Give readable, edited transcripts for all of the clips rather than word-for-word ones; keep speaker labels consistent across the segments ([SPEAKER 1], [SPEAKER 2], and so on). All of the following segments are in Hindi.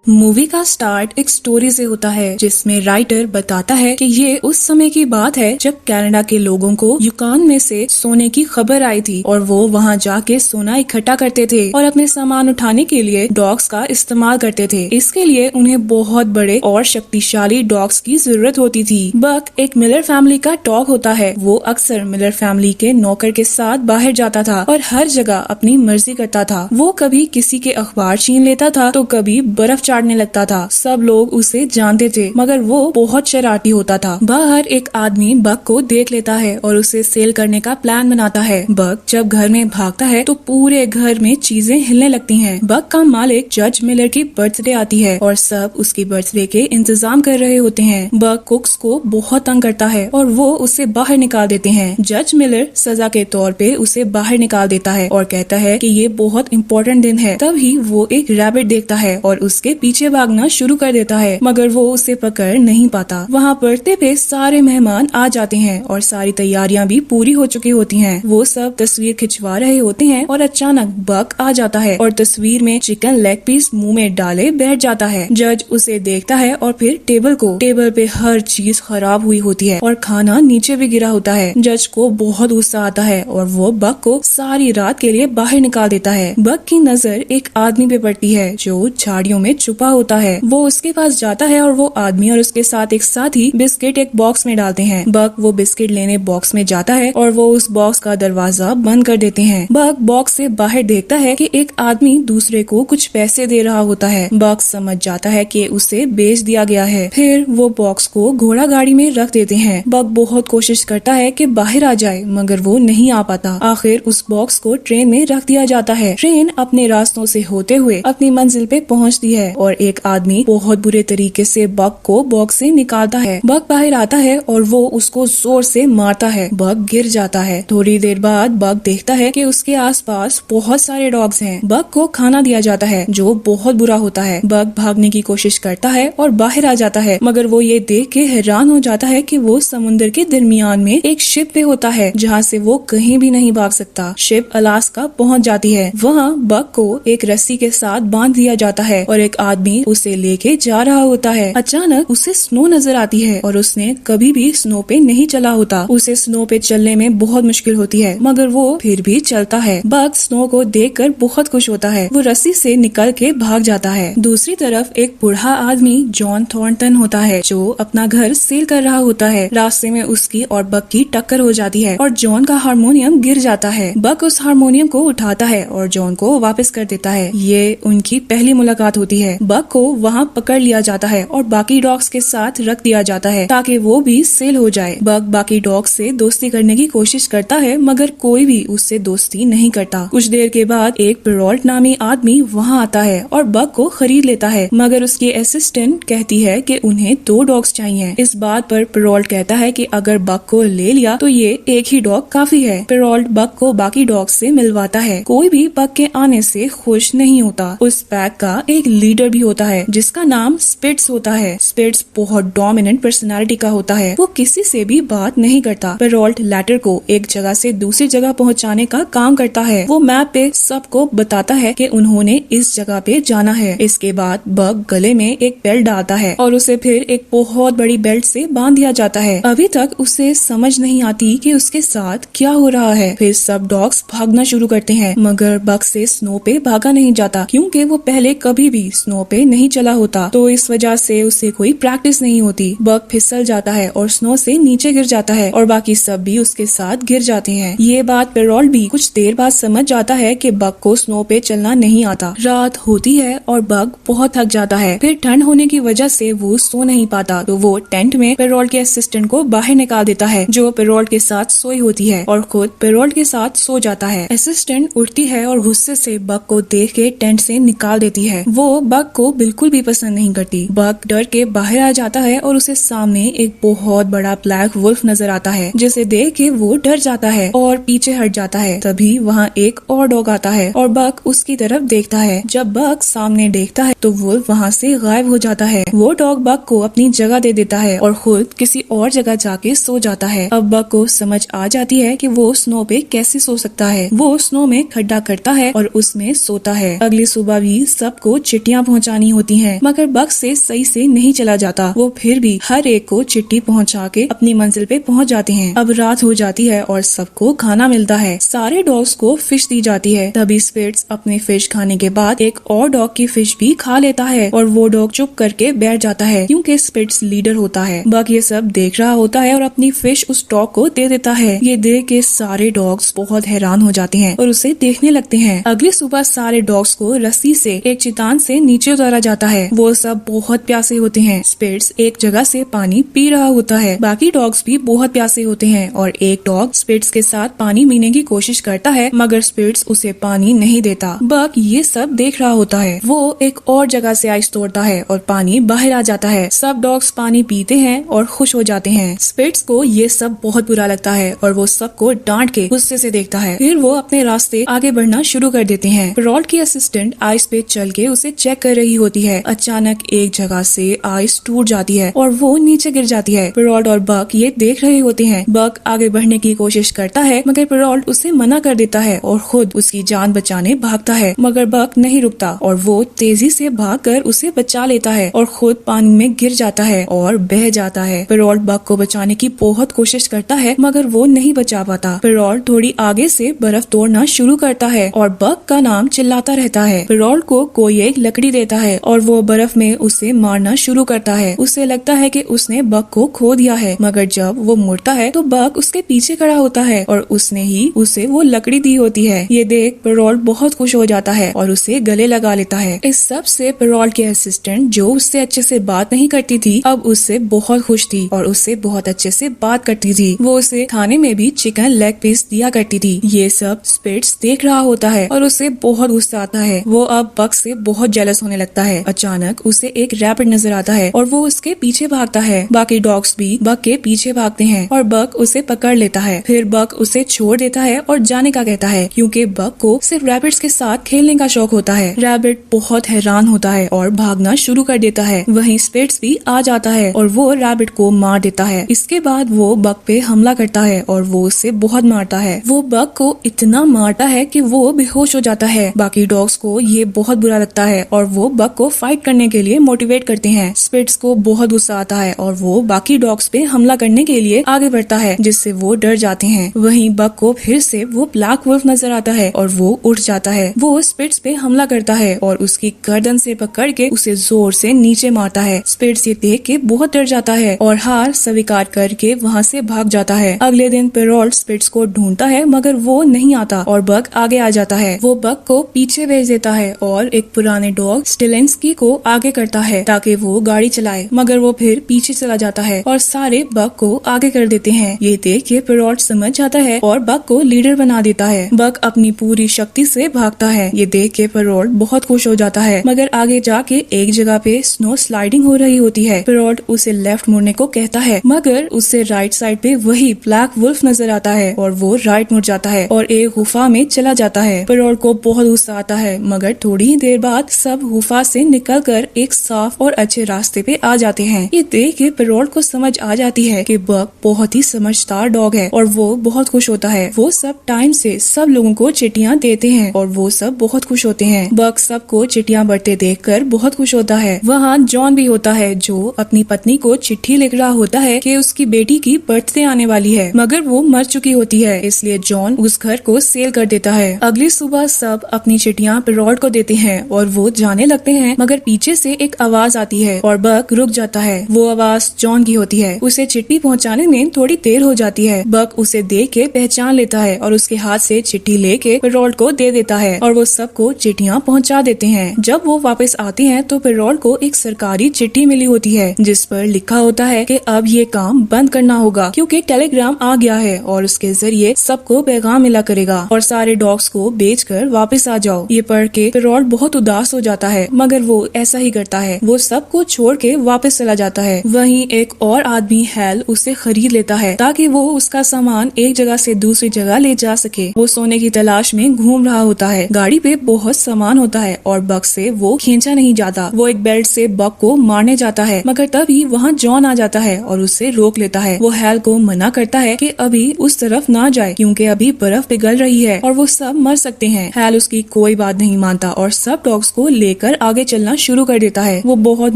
[SPEAKER 1] मूवी का स्टार्ट एक स्टोरी से होता है जिसमें राइटर बताता है कि ये उस समय की बात है जब कनाडा के लोगों को युकान में से सोने की खबर आई थी और वो वहाँ जाके सोना इकट्ठा करते थे और अपने सामान उठाने के लिए डॉग्स का इस्तेमाल करते थे। इसके लिए उन्हें बहुत बड़े और शक्तिशाली डॉग्स की जरूरत होती थी। बक एक मिलर फैमिली का डॉग होता है। वो अक्सर मिलर फैमिली के नौकर के साथ बाहर जाता था और हर जगह अपनी मर्जी करता था। वो कभी किसी के अखबार छीन लेता था तो कभी बर्फ चाटने लगता था। सब लोग उसे जानते थे मगर वो बहुत शरारती होता था। बाहर एक आदमी बक को देख लेता है और उसे सेल करने का प्लान बनाता है। बक जब घर में भागता है तो पूरे घर में चीजें हिलने लगती हैं। बक का मालिक जज मिलर की बर्थडे आती है और सब उसकी बर्थडे के इंतजाम कर रहे होते हैं। बक कुक्स को बहुत तंग करता है और वो उसे बाहर निकाल देते हैं। जज मिलर सजा के तौर पे उसे बाहर निकाल देता है और कहता है कि ये बहुत इम्पोर्टेंट दिन है। तभी वो एक रैबिट देखता है और उसके पीछे भागना शुरू कर देता है मगर वो उसे पकड़ नहीं पाता। वहाँ बर्थडे पे सारे मेहमान आ जाते हैं और सारी तैयारियां भी पूरी हो चुकी होती हैं। वो सब तस्वीर खिंचवा रहे होते हैं और अचानक बक आ जाता है और तस्वीर में चिकन लेग पीस मुंह में डाले बैठ जाता है। जज उसे देखता है और फिर टेबल पे हर चीज खराब हुई होती है और खाना नीचे भी गिरा होता है। जज को बहुत गुस्सा आता है और वो बक को सारी रात के लिए बाहर निकाल देता है। बक की नजर एक आदमी पे पड़ती है जो झाड़ियों में छुपा होता है। वो उसके पास जाता है और वो आदमी और उसके साथ एक साथी बिस्किट एक बॉक्स में डालते हैं। बक वो बिस्किट लेने बॉक्स में जाता है और वो उस बॉक्स का दरवाजा बंद कर देते हैं। बक बॉक्स से बाहर देखता है कि एक आदमी दूसरे को कुछ पैसे दे रहा होता है। बक समझ जाता है कि उसे बेच दिया गया है। फिर वो बॉक्स को घोड़ा गाड़ी में रख देते हैं। बक बहुत कोशिश करता है कि बाहर आ जाए मगर वो नहीं आ पाता। आखिर उस बॉक्स को ट्रेन में रख दिया जाता है। ट्रेन अपने रास्तों से होते हुए अपनी मंजिल पे पहुंचती है और एक आदमी बहुत बुरे तरीके से बक को बॉक्स से निकालता है। बक बाहर आता है और वो उसको जोर से मारता है। बक गिर जाता है। थोड़ी देर बाद बक देखता है कि उसके आसपास बहुत सारे डॉग्स हैं। बक को खाना दिया जाता है जो बहुत बुरा होता है। बक भागने की कोशिश करता है और बाहर आ जाता है मगर वो ये देख के हैरान हो जाता है कि वो समुद्र के दरमियान में एक शिप पे होता है जहाँ से वो कहीं भी नहीं भाग सकता। शिप अलास्का पहुँच जाती है। वहाँ बक को एक रस्सी के साथ बांध दिया जाता है और एक आदमी उसे लेके जा रहा होता है। अचानक उसे स्नो नजर आती है और उसने कभी भी स्नो पे नहीं चला होता। उसे स्नो पे चलने में बहुत मुश्किल होती है मगर वो फिर भी चलता है। बक स्नो को देखकर बहुत खुश होता है। वो रस्सी से निकल के भाग जाता है। दूसरी तरफ एक बूढ़ा आदमी जॉन थॉर्नटन होता है जो अपना घर सेल कर रहा होता है। रास्ते में उसकी और बक की टक्कर हो जाती है और जॉन का हारमोनियम गिर जाता है। बक उस हारमोनियम को उठाता है और जॉन को वापस कर देता है। ये उनकी पहली मुलाकात होती है। बक को वहाँ पकड़ लिया जाता है और बाकी डॉग्स के साथ रख दिया जाता है ताकि वो भी सेल हो जाए। बक बाकी डॉग्स से दोस्ती करने की कोशिश करता है मगर कोई भी उससे दोस्ती नहीं करता। कुछ देर के बाद एक पेरोल्ट नामी आदमी वहाँ आता है और बक को खरीद लेता है मगर उसकी असिस्टेंट कहती है कि उन्हें 2 डॉग्स चाहिए। इस बात पर पेरोल्ट कहता है कि अगर बक को ले लिया तो ये एक ही डॉग काफी है। पेरोल्ट बक को बाकी डॉग्स से मिलवाता है। कोई भी बक के आने से खुश नहीं होता। उस पैक का एक लीडर भी होता है जिसका नाम स्पिट्स होता है। स्पिट्स बहुत डोमिनेंट पर्सनालिटी का होता है। वो किसी से भी बात नहीं करता। पेरोल्ट लैटर को एक जगह से दूसरी जगह पहुंचाने का काम करता है। वो मैप पे सबको बताता है कि उन्होंने इस जगह पे जाना है। इसके बाद बक गले में एक बेल्ट डालता है और उसे फिर एक बहुत बड़ी बेल्ट से बांध दिया जाता है। अभी तक उसे समझ नहीं आती कि उसके साथ क्या हो रहा है। फिर सब डॉग्स भागना शुरू करते हैं मगर बक से स्नो पे भागा नहीं जाता क्योंकि वो पहले कभी भी स्नो पे नहीं चला होता तो इस वजह से उसे कोई प्रैक्टिस नहीं होती। बक फिसल जाता है और स्नो से नीचे गिर जाता है और बाकी सब भी उसके साथ गिर जाते हैं। ये बात पेरोल्ट भी कुछ देर बाद समझ जाता है कि बक को स्नो पे चलना नहीं आता। रात होती है और बक बहुत थक जाता है। फिर ठंड होने की वजह से वो सो नहीं पाता तो वो टेंट में पेरोल्ट के असिस्टेंट को बाहर निकाल देता है जो पेरोल्ट के साथ सोई होती है और खुद पेरोल्ट के साथ सो जाता है। असिस्टेंट उठती है और गुस्से से बक को देख के टेंट से निकाल देती है। वो बक को बिल्कुल भी पसंद नहीं करती। बक डर के बाहर आ जाता है और उसे सामने एक बहुत बड़ा ब्लैक वुल्फ नजर आता है जिसे देख के वो डर जाता है और पीछे हट जाता है। तभी वहाँ एक और डॉग आता है और बक उसकी तरफ देखता है। जब बक सामने देखता है तो वुल्फ वहाँ से गायब हो जाता है। वो डॉग बक को अपनी जगह दे देता है और खुद किसी और जगह जाके सो जाता है। अब बक को समझ आ जाती है कि वो स्नो पे कैसे सो सकता है। वो स्नो में खड्डा करता है और उसमें सोता है। अगली सुबह भी सबको चिट्ठियाँ पहुंचानी होती हैं, मगर बक से सही से नहीं चला जाता। वो फिर भी हर एक को चिट्ठी पहुंचा के अपनी मंजिल पे पहुंच जाते हैं। अब रात हो जाती है और सबको खाना मिलता है। सारे डॉग्स को फिश दी जाती है। तभी स्पिट्स अपने फिश खाने के बाद एक और डॉग की फिश भी खा लेता है और वो डॉग चुप करके बैठ जाता है क्योंकि स्पिट्स लीडर होता है। बक ये सब देख रहा होता है और अपनी फिश उस डॉग को दे देता है। ये देख के सारे डॉग्स बहुत हैरान हो जाते हैं और उसे देखने लगते हैं। अगली सुबह सारे डॉग्स को रस्सी से एक चट्टान से नीचे उतारा जाता है। वो सब बहुत प्यासे होते हैं। स्पिट्स एक जगह से पानी पी रहा होता है। बाकी डॉग्स भी बहुत प्यासे होते हैं और एक डॉग स्पिट्स के साथ पानी पीने की कोशिश करता है, मगर स्पिट्स उसे पानी नहीं देता। बक ये सब देख रहा होता है। वो एक और जगह से आइस तोड़ता है और पानी बाहर आ जाता है। सब डॉग्स पानी पीते हैं और खुश हो जाते हैं। स्पिट्स को ये सब बहुत बुरा लगता है और वो सबको डांट के गुस्से से देखता है। फिर वो अपने रास्ते आगे बढ़ना शुरू कर देते हैं। पेरोल्ट की असिस्टेंट आइस पे चल के उसे चेक कर रही होती है। अचानक एक जगह से आइस टूट जाती है और वो नीचे गिर जाती है। पेरोल्ट और बक ये देख रहे होते हैं। बक आगे बढ़ने की कोशिश करता है, मगर पेरोल्ट उसे मना कर देता है और खुद उसकी जान बचाने भागता है, मगर बक नहीं रुकता और वो तेजी से भागकर उसे बचा लेता है और खुद पानी में गिर जाता है और बह जाता है। पेरोल्ट बक को बचाने की बहुत कोशिश करता है, मगर वो नहीं बचा पाता। पेरोल्ट थोड़ी आगे से बर्फ तोड़ना शुरू करता है और बक का नाम चिल्लाता रहता है। पेरोल्ट को कोई एक लकड़ी देता है और वो बर्फ में उसे मारना शुरू करता है। उसे लगता है कि उसने बक को खो दिया है, मगर जब वो मुड़ता है तो बक उसके पीछे खड़ा होता है और उसने ही उसे वो लकड़ी दी होती है। ये देख पेरोल्ट बहुत खुश हो जाता है और उसे गले लगा लेता है। इस सब से पेरोल्ट के असिस्टेंट, जो उससे अच्छे से बात नहीं करती थी, अब उससे बहुत खुश थी और उससे बहुत अच्छे से बात करती थी। वो उसे खाने में भी चिकन लेग पीस दिया करती थी। ये सब स्पिट्स देख रहा होता है और उसे बहुत गुस्सा आता है। वो अब बक से बहुत जेलस होने लगता है। अचानक उसे एक रैबिट नजर आता है और वो उसके पीछे भागता है। बाकी डॉग्स भी बक के पीछे भागते हैं और बक उसे पकड़ लेता है। फिर बक उसे छोड़ देता है और जाने का कहता है क्योंकि बक को सिर्फ रैबिट्स के साथ खेलने का शौक होता है। रैबिट बहुत हैरान होता है और भागना शुरू कर देता है। वहीं स्पिट्स भी आ जाता है और वो रैबिट को मार देता है। इसके बाद वो बक पे हमला करता है और वो उसे बहुत मारता है। वो बक को इतना मारता है कि वो बेहोश हो जाता है। बाकी डॉग्स को ये बहुत बुरा लगता है और वो बक को फाइट करने के लिए मोटिवेट करते हैं। स्पिट्स को बहुत गुस्सा आता है और वो बाकी डॉग्स पे हमला करने के लिए आगे बढ़ता है, जिससे वो डर जाते हैं। वहीं बक को फिर से वो ब्लैक वुल्फ नजर आता है और वो उठ जाता है। वो स्पिट्स पे हमला करता है और उसकी गर्दन से पकड़ के उसे जोर से नीचे मारता है। स्पिट्स ये देख के बहुत डर जाता है और हार स्वीकार करके वहाँ से भाग जाता है। अगले दिन पेरोल्ट स्पिट्स को ढूंढता है, मगर वो नहीं आता और बक आगे आ जाता है। वो बक को पीछे भेज देता है और एक पुराने डॉग स्टिलेंस्की को आगे करता है ताकि वो गाड़ी चलाए, मगर वो फिर पीछे चला जाता है और सारे बक को आगे कर देते हैं। ये देख के पेरोल्ट समझ जाता है और बक को लीडर बना देता है। बक अपनी पूरी शक्ति से भागता है। ये देख के पेरोल्ट बहुत खुश हो जाता है, मगर आगे जाके एक जगह पे स्नो स्लाइडिंग हो रही होती है। पेरोल्ट उसे लेफ्ट मुड़ने को कहता है, मगर उससे राइट साइड पे वही ब्लैक वुल्फ नजर आता है और वो राइट मुड़ जाता है और एक गुफा में चला जाता है। पेरोल्ट को बहुत गुस्सा आता है, मगर थोड़ी ही देर बाद सब गुफा से निकलकर एक साफ और अच्छे रास्ते पे आ जाते हैं। ये देख के पेरोल्ट को समझ आ जाती है कि बक बहुत ही समझदार डॉग है और वो बहुत खुश होता है। वो सब टाइम से सब लोगों को चिट्ठियाँ देते हैं और वो सब बहुत खुश होते हैं। बक सबको चिट्ठियाँ बढ़ते देखकर बहुत खुश होता है। वहाँ जॉन भी होता है, जो अपनी पत्नी को चिट्ठी लिख रहा होता है कि उसकी बेटी की बर्थडे आने वाली है, मगर वो मर चुकी होती है, इसलिए जॉन उस घर को सेल कर देता है। अगली सुबह सब अपनी चिट्ठियाँ पेरोल्ट को देते हैं और वो जाने लगते हैं, मगर पीछे से एक आवाज आती है और बक रुक जाता है। वो आवाज जॉन की होती है। उसे चिट्ठी पहुँचाने में थोड़ी देर हो जाती है। बक उसे देख के पहचान लेता है और उसके हाथ से चिट्ठी लेके पेरोल्ट को दे देता है और वो सबको चिट्ठियाँ पहुँचा देते हैं। जब वो वापस आते हैं तो पेरोल्ट को एक सरकारी चिट्ठी मिली होती है जिस पर लिखा होता है कि अब ये काम बंद करना होगा क्योंकि टेलीग्राम आ गया है और उसके जरिए सबको पैगाम मिला करेगा और सारे डॉग्स को बेचकर वापस आ जाओ। ये पढ़ के पेरोल्ट बहुत उदास हो जाता है, मगर वो ऐसा ही करता है। वो सबको छोड़ के वापस चला जाता है। वहीं एक और आदमी हैल उसे खरीद लेता है ताकि वो उसका सामान एक जगह से दूसरी जगह ले जा सके। वो सोने की तलाश में घूम रहा होता है। गाड़ी पे बहुत सामान होता है और बक से वो खींचा नहीं जाता। वो एक बेल्ट से बक को मारने जाता है, मगर तभी वहाँ जॉन आ जाता है और उससे रोक लेता है। वो हैल को मना करता है कि अभी उस तरफ ना जाए क्योंकि अभी बर्फ पिघल रही है और वो सब मर सकते हैं। हैल उसकी कोई बात नहीं मानता और सब डॉग्स को लेकर लेकर आगे चलना शुरू कर देता है। वो बहुत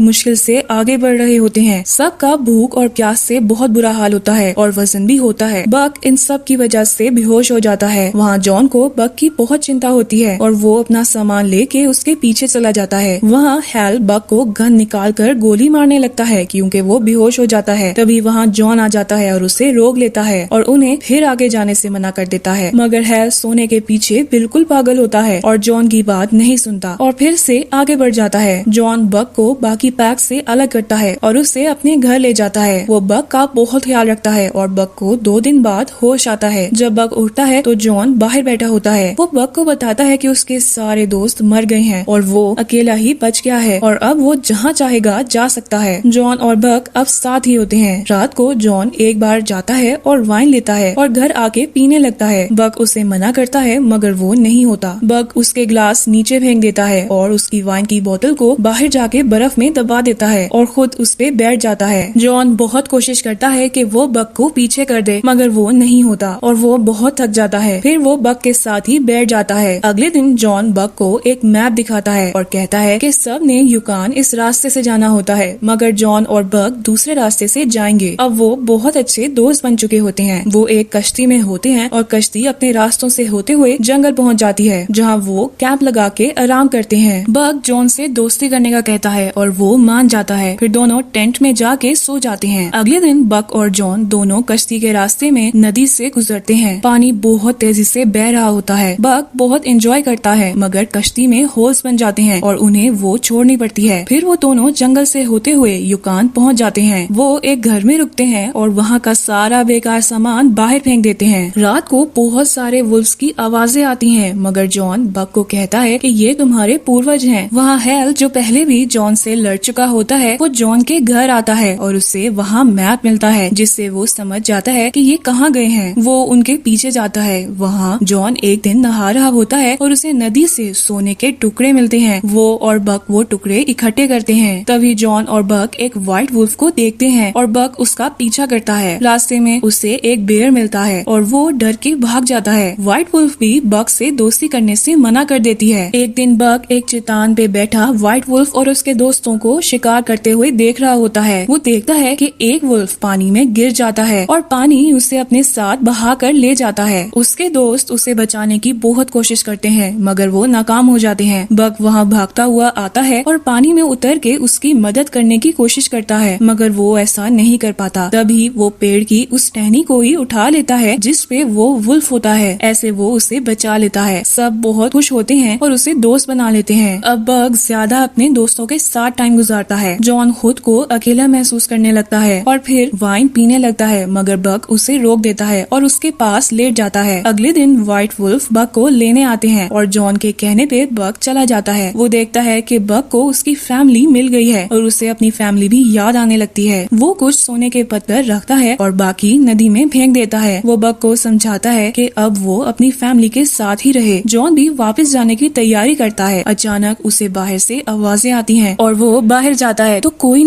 [SPEAKER 1] मुश्किल से आगे बढ़ रहे होते हैं। सबका भूख और प्यास से बहुत बुरा हाल होता है और वजन भी होता है। बक इन सब की वजह से बेहोश हो जाता है। वहाँ जॉन को बक की बहुत चिंता होती है और वो अपना सामान लेके उसके पीछे चला जाता है। वहाँ हैल बक को गन निकाल कर गोली मारने लगता है क्योंकि वो बेहोश हो जाता है। तभी वहाँ जॉन आ जाता है और उसे रोक लेता है और उन्हें फिर आगे जाने से मना कर देता है। मगर हैल सोने के पीछे बिल्कुल पागल होता है और जॉन की बात नहीं सुनता और फिर से आगे बढ़ जाता है। जॉन बक को बाकी पैक से अलग करता है और उसे अपने घर ले जाता है। वो बक का बहुत ख्याल रखता है और बक को 2 दिन बाद होश आता है। जब बक उठता है तो जॉन बाहर बैठा होता है। वो बक को बताता है कि उसके सारे दोस्त मर गए हैं और वो अकेला ही बच गया है और अब वो जहाँ चाहेगा जा सकता है। जॉन और बक अब साथ ही होते हैं। रात को जॉन एक बार जाता है और वाइन लेता है और घर आके पीने लगता है। बक उसे मना करता है मगर वो नहीं होता। बक उसके ग्लास नीचे फेंक देता है और उसकी वाइन की बोतल को बाहर जाके बर्फ में दबा देता है और खुद उस पे बैठ जाता है। जॉन बहुत कोशिश करता है कि वो बक को पीछे कर दे मगर वो नहीं होता और वो बहुत थक जाता है। फिर वो बक के साथ ही बैठ जाता है। अगले दिन जॉन बक को एक मैप दिखाता है और कहता है कि सब ने यूकान इस रास्ते से जाना होता है मगर जॉन और बक दूसरे रास्ते से जाएंगे। अब वो बहुत अच्छे दोस्त बन चुके होते हैं। वो एक कश्ती में होते हैं और कश्ती अपने रास्तों से होते हुए जंगल पहुंच जाती है जहां वो कैंप लगा के आराम करते हैं। बक जॉन से दोस्ती करने का कहता है और वो मान जाता है। फिर दोनों टेंट में जाके सो जाते हैं। अगले दिन बक और जॉन दोनों कश्ती के रास्ते में नदी से गुजरते हैं। पानी बहुत तेजी से बह रहा होता है। बक बहुत एंजॉय करता है मगर कश्ती में होल्स बन जाते हैं और उन्हें वो छोड़नी पड़ती है। फिर वो दोनों जंगल से होते हुए यूकान पहुंच जाते हैं। वो एक घर में रुकते हैं और वहाँ का सारा बेकार सामान बाहर फेंक देते हैं। रात को बहुत सारे वुल्फ्स की आवाजें आती हैं मगर जॉन बक को कहता है कि ये तुम्हारे पूर्वज हैं। वहाँ हैल जो पहले भी जॉन से लड़ चुका होता है वो जॉन के घर आता है और उसे वहाँ मैप मिलता है जिससे वो समझ जाता है कि ये कहाँ गए हैं। वो उनके पीछे जाता है। वहाँ जॉन एक दिन नहा रहा होता है और उसे नदी से सोने के टुकड़े मिलते हैं। वो और बक वो टुकड़े इकट्ठे करते हैं। तभी जॉन और बक एक व्हाइट वुल्फ को देखते हैं और बक उसका पीछा करता है। रास्ते में उसे एक बेर मिलता है और वो डर के भाग जाता है। व्हाइट वुल्फ भी बक से दोस्ती करने से मना कर देती है। एक दिन बक एक चट्टान पे बैठा व्हाइट वुल्फ और उसके दोस्तों को शिकार करते हुए देख रहा होता है। वो देखता है कि एक वुल्फ पानी में गिर जाता है और पानी उसे अपने साथ बहा कर ले जाता है। उसके दोस्त उसे बचाने की बहुत कोशिश करते हैं मगर वो नाकाम हो जाते हैं। बक वहाँ भागता हुआ आता है और पानी में उतर के उसकी मदद करने की कोशिश करता है मगर वो ऐसा नहीं कर पाता। तभी वो पेड़ की उस टहनी को ही उठा लेता है जिस पे वो वुल्फ होता है। ऐसे वो उसे बचा लेता है। सब बहुत खुश होते हैं और उसे दोस्त बना लेते हैं। अब बक ज्यादा अपने दोस्तों के साथ टाइम गुजारता है। जॉन खुद को अकेला महसूस करने लगता है और फिर वाइन पीने लगता है मगर बक उसे रोक देता है और उसके पास लेट जाता है। अगले दिन व्हाइट वुल्फ बक को लेने आते हैं और जॉन के कहने पे बक चला जाता है। वो देखता है कि बक को उसकी फैमिली मिल गई है और उसे अपनी फैमिली भी याद आने लगती है। वो कुछ सोने के पत्थर रखता है और बाकी नदी में फेंक देता है। वो बक को समझाता है कि अब वो अपनी फैमिली के साथ ही रहे। जॉन भी वापस जाने की तैयारी करता है। अचानक उसे बाहर से आवाजें आती हैं और वो बाहर जाता है तो कोई